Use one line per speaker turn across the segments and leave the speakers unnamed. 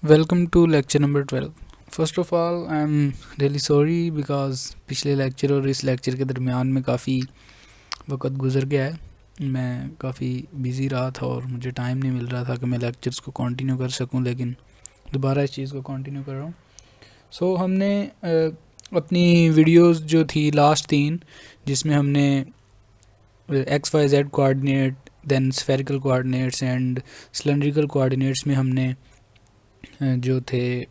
Welcome to lecture number 12. First of all I am really sorry because पिछले lecture और इस lecture के दरमियान में काफ़ी वक्त गुजर गया है। मैं काफ़ी बिज़ी रहा था और मुझे टाइम नहीं मिल रहा था कि मैं लेक्चर्स को कंटिन्यू कर सकूं, लेकिन दोबारा इस चीज़ को कंटिन्यू कर रहा हूँ। सो हमने अपनी वीडियोस जो थी लास्ट 3, जिसमें हमने X Y Z coordinate, then spherical coordinates and cylindrical coordinates में हमने जो थे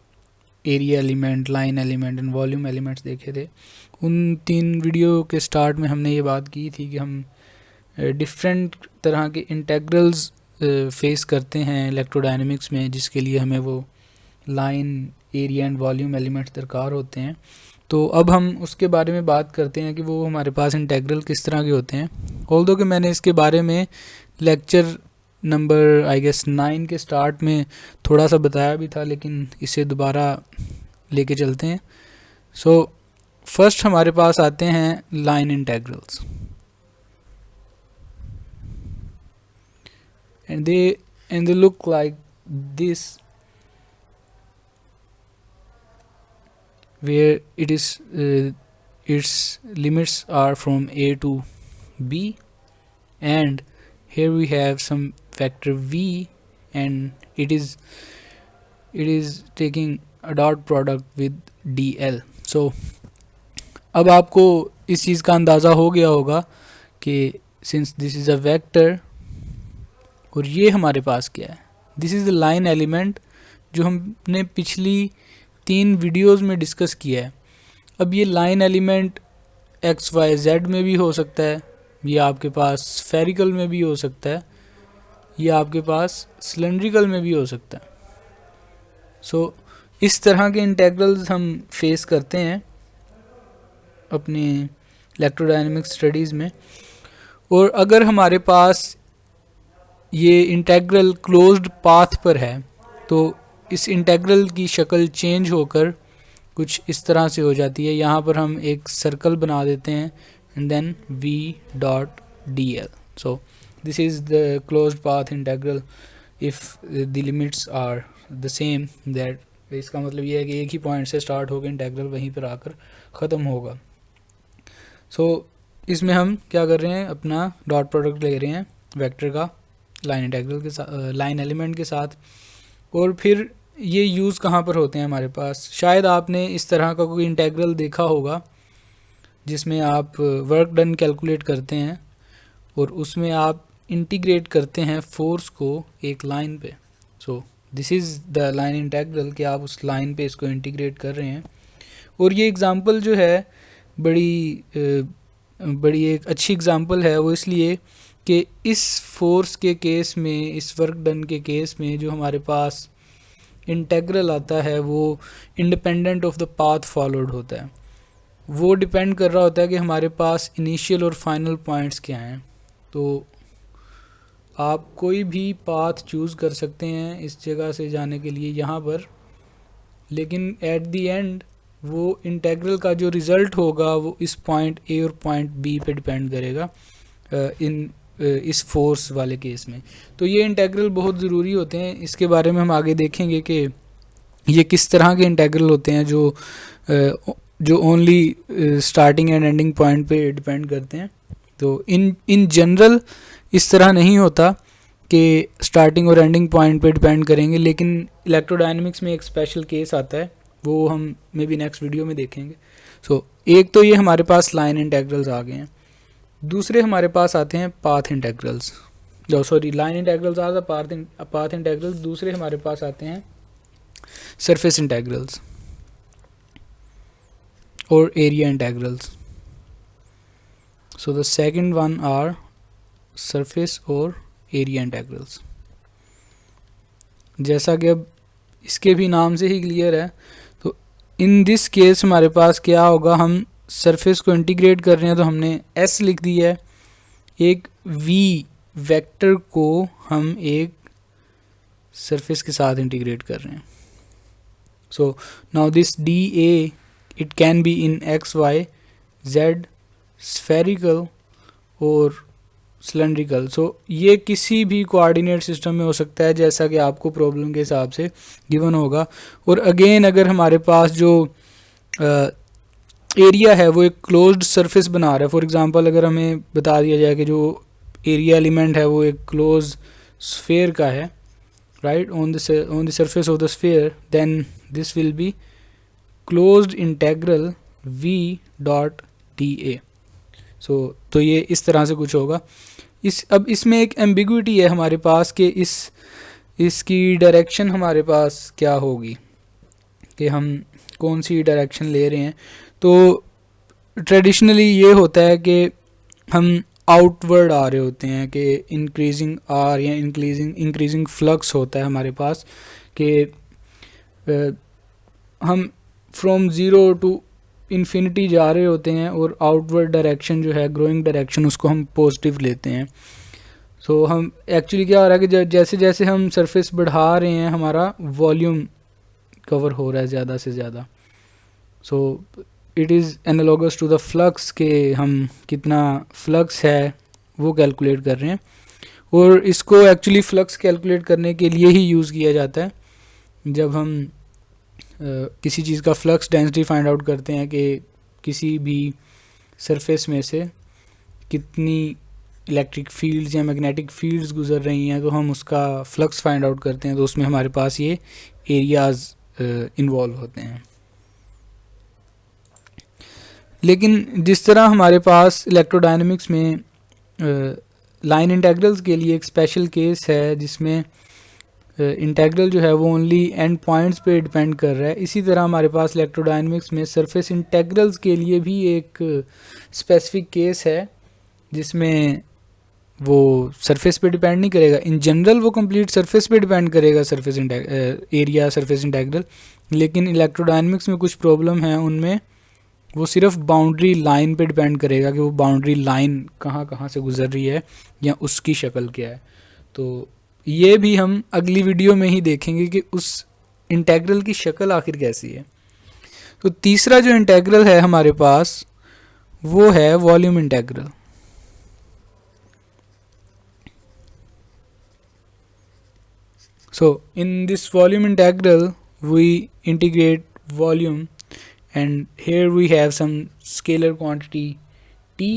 area element, line element and volume elements देखे थे। उन 3 वीडियो के स्टार्ट में हमने ये बात की थी कि हम डिफरेंट तरह के इंटेग्रल्स फेस करते हैं इलेक्ट्रोडायनेमिक्स में, जिसके लिए हमें वो line, area and volume elements दरकार होते हैं। तो अब हम उसके बारे में बात करते हैं कि वो हमारे पास इंटेग्रल किस तरह के होते हैं। ऑल्दो कि मैंने इसके बारे में लेक्चर नंबर आई गेस 9 के स्टार्ट में थोड़ा सा बताया भी था, लेकिन इसे दोबारा लेके चलते हैं। सो फर्स्ट हमारे पास आते हैं line integrals, and they look like this, where its limits are from a to b, and here we have some vector v, and it is taking a dot product with dl. So अब आपको इस चीज़ का अंदाज़ा हो गया होगा कि since this is a vector और ये हमारे पास क्या है, this is the line element जो हमने पिछली 3 वीडियोस में डिस्कस किया है। अब ये line element X Y Z में भी हो सकता है, ये आपके पास स्फेरिकल में भी हो सकता है, ये आपके पास सिलेंड्रिकल में भी हो सकता है। सो इस तरह के इंटेग्रल्स हम फेस करते हैं अपनी इलेक्ट्रोडायनेमिक स्टडीज़ में। और अगर हमारे पास ये इंटेग्रल क्लोज्ड पाथ पर है तो इस इंटेग्रल की शक्ल चेंज होकर कुछ इस तरह से हो जाती है। यहाँ पर हम एक सर्कल बना देते हैं and then v dot dl. So this is the closed path integral if the limits are the same that. इसका मतलब ये है कि एक ही पॉइंट से स्टार्ट होकर इंटेग्रल वहीं पर आकर ख़त्म होगा। सो इसमें हम क्या कर रहे हैं, अपना डॉट प्रोडक्ट ले रहे हैं वेक्टर का लाइन इंटेग्रल के साथ, लाइन एलिमेंट के साथ। और फिर ये यूज़ कहाँ पर होते हैं हमारे पास, शायद आपने इस तरह का कोई इंटेग्रल देखा होगा जिसमें आप वर्क डन कैलकुलेट करते हैं और उसमें आप इंटीग्रेट करते हैं फोर्स को एक लाइन पे। सो this is the line integral कि आप उस लाइन पे इसको इंटीग्रेट कर रहे हैं। और ये एग्ज़ाम्पल जो है बड़ी एक अच्छी एग्ज़ाम्पल है, वो इसलिए कि इस फोर्स के केस में, इस वर्क डन के केस में जो हमारे पास इंटेग्रल आता है वो independent of the path followed होता है। वो डिपेंड कर रहा होता है कि हमारे पास इनिशियल और फाइनल पॉइंट्स क्या हैं। तो आप कोई भी पाथ चूज़ कर सकते हैं इस जगह से जाने के लिए यहाँ पर, लेकिन एट द एंड वो इंटेग्रल का जो रिज़ल्ट होगा वो इस पॉइंट ए और पॉइंट बी पे डिपेंड करेगा इस फोर्स वाले केस में। तो ये इंटेग्रल बहुत ज़रूरी होते हैं। इसके बारे में हम आगे देखेंगे कि ये किस तरह के इंटेग्रल होते हैं जो only starting and ending point पे डिपेंड करते हैं। तो इन जनरल इस तरह नहीं होता कि स्टार्टिंग और एंडिंग पॉइंट पे डिपेंड करेंगे, लेकिन इलेक्ट्रोडायनेमिक्स में एक स्पेशल केस आता है, वो हम मे बी नेक्स्ट वीडियो में देखेंगे। सो एक तो ये हमारे पास लाइन इंटेग्रल्स आ गए हैं। दूसरे हमारे पास आते हैं path integrals, line integrals are the path integrals. दूसरे हमारे पास आते हैं सरफेस इंटेग्रल्स और area integrals. So the second one are surface और एरिया इंटेग्रल्स। जैसा कि अब इसके भी नाम से ही क्लियर है, तो इन दिस केस हमारे पास क्या होगा, हम सरफेस को इंटीग्रेट कर रहे हैं तो हमने s लिख दिया है, एक v वेक्टर को हम एक सरफेस के साथ इंटीग्रेट कर रहे हैं। So now this dA it can be in x y z, spherical और सिलेंड्रिकल। सो ये किसी भी कोऑर्डिनेट सिस्टम में हो सकता है जैसा कि आपको प्रॉब्लम के हिसाब से गिवन होगा। और अगेन अगर हमारे पास जो एरिया है वो एक क्लोज्ड सरफेस बना रहा है, फॉर एग्जांपल अगर हमें बता दिया जाए कि जो एरिया एलिमेंट है वो एक क्लोज स्फेयर का है, right, on the surface of the sphere, then this will be closed integral v dot D A. So तो ये इस तरह से कुछ होगा। अब इसमें एक एम्बिग्विटी है हमारे पास कि इसकी डायरेक्शन हमारे पास क्या होगी, कि हम कौन सी डायरेक्शन ले रहे हैं। तो ट्रेडिशनली ये होता है कि हम आउटवर्ड आ रहे होते हैं, कि इंक्रीजिंग आर या इंक्रीजिंग फ्लक्स होता है हमारे पास, कि हम फ्रॉम ज़ीरो टू इन्फिनिटी जा रहे होते हैं और आउटवर्ड डायरेक्शन जो है, ग्रोइंग डायरेक्शन, उसको हम पॉजिटिव लेते हैं। सो हम एक्चुअली क्या हो रहा है कि जैसे जैसे हम सरफेस बढ़ा रहे हैं हमारा वॉल्यूम कवर हो रहा है ज़्यादा से ज़्यादा। So it is analogous to the flux, के हम कितना फ्लक्स है वो कैलकुलेट कर रहे हैं। और इसको एक्चुअली फ्लक्स कैलकुलेट करने के लिए ही यूज़ किया जाता है जब हम किसी चीज़ का फ्लक्स डेंसिटी फाइंड आउट करते हैं, कि किसी भी सरफेस में से कितनी इलेक्ट्रिक फील्ड्स या मैग्नेटिक फील्ड्स गुजर रही हैं, तो हम उसका फ्लक्स फाइंड आउट करते हैं। तो उसमें हमारे पास ये एरियाज़ इन्वॉल्व होते हैं। लेकिन जिस तरह हमारे पास इलेक्ट्रोडायनेमिक्स में लाइन इंटेग्रल्स के लिए एक स्पेशल केस है जिसमें इंटेग्रल जो है वो ओनली एंड पॉइंट्स पे डिपेंड कर रहा है, इसी तरह हमारे पास इलेक्ट्रोडायनेमिक्स में सरफेस इंटेग्रल्स के लिए भी एक स्पेसिफिक केस है जिसमें वो सरफेस पे डिपेंड नहीं करेगा। इन जनरल वो कंप्लीट सरफेस पे डिपेंड करेगा, सरफेस एरिया सरफेस इंटेग्रल। लेकिन इलेक्ट्रोडायनेमिक्स में कुछ प्रॉब्लम है, उनमें वो सिर्फ बाउंड्री लाइन पे डिपेंड करेगा कि वो बाउंड्री लाइन कहाँ कहाँ से गुजर रही है या उसकी शक्ल क्या है। तो ये भी हम अगली वीडियो में ही देखेंगे कि उस इंटेग्रल की शक्ल आखिर कैसी है। तो तीसरा जो इंटेग्रल है हमारे पास वो है volume integral. So in this volume integral we integrate volume, and here we have some scalar quantity t,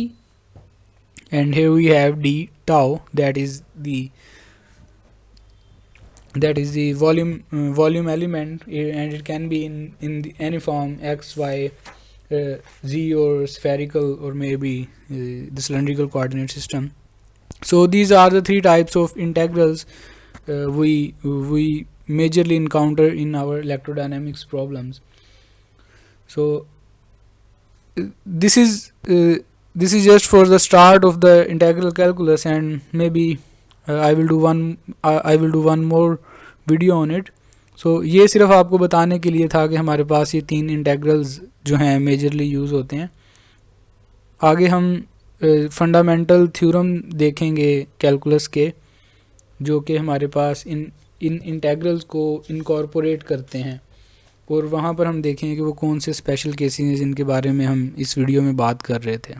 and here we have d tau, that is the volume element, and it can be in any form x, y, z, or spherical, or maybe the cylindrical coordinate system. So these are the three types of integrals we majorly encounter in our electrodynamics problems. So this is just for the start of the integral calculus, and maybe I will do one more video on it. So ये सिर्फ आपको बताने के लिए था कि हमारे पास ये तीन इंटेग्रल्स जो हैं मेजरली यूज़ होते हैं। आगे हम फंडामेंटल थ्योरम देखेंगे कैलकुलस के, जो कि हमारे पास इन इंटेग्रल्स को इनकॉर्पोरेट करते हैं, और वहाँ पर हम देखेंगे कि वो कौन से स्पेशल केसेस हैं जिनके बारे में हम इस वीडियो में बात कर रहे थे।